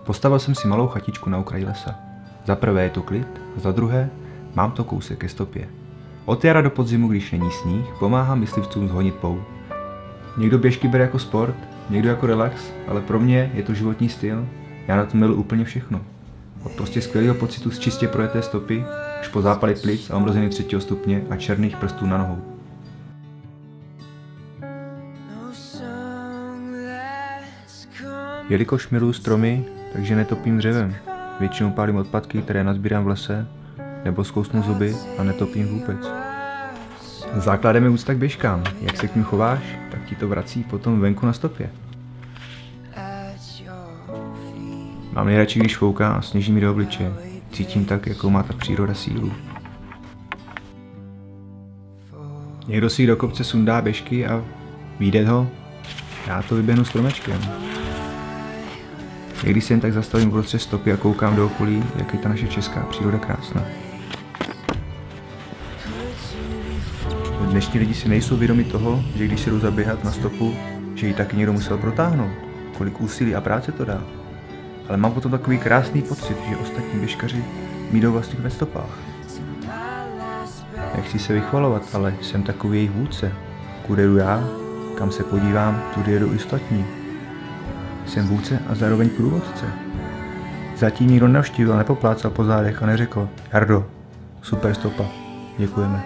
Postavil jsem si malou chatičku na okraji lesa. Za prvé je to klid a za druhé mám to kousek ke stopě. Od jara do podzimu, když není sníh, pomáhám myslivcům zhonit pou. Někdo běžky bere jako sport, někdo jako relax, ale pro mě je to životní styl, já na to miluji úplně všechno. Od prostě skvělého pocitu z čistě projeté stopy, až po zápaly plic a omrzení 3. stupně a černých prstů na nohou. Jelikož miluji stromy, takže netopím dřevem. Většinou pálím odpadky, které nazbírám v lese, nebo zkousnu zuby a netopím vůbec. Základem je úcta k běžkám. Jak se k ním chováš, tak ti to vrací potom venku na stopě. Mám nejradši, když fouká a sněží mi do obličeje. Cítím tak, jakou má ta příroda sílu. Někdo si do kopce sundá běžky a vyjde ho, já to vyběhnu stromečkem. Někdy se jen tak zastavím uprostřed stopy a koukám do okolí, jak je ta naše česká příroda krásná. Dnešní lidi si nejsou vědomi toho, že když se jdou zaběhat na stopu, že ji taky někdo musel protáhnout. Kolik úsilí a práce to dá. Ale mám potom takový krásný pocit, že ostatní běžkaři mi jdou vlastně ve stopách. Nechci se vychvalovat, ale jsem takový jejich vůdce. Kude jdu já, kam se podívám, tudy jedou i ostatní. Jsem vůdce a zároveň průvodce. Zatím nikdo navštívil, nepoplácal po zádech a neřekl: Jardo, super stopa, děkujeme.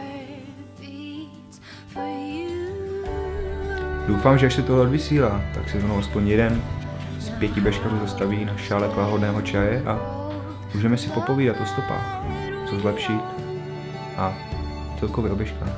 Doufám, že až se tohle odvysílá, tak se mnou aspoň jeden z 5 běžkařů zastaví na šálek lahodného čaje a můžeme si popovídat o stopách, co zlepšit a celkově o běžkách.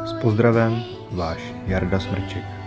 S pozdravem, váš Jarda Smrček.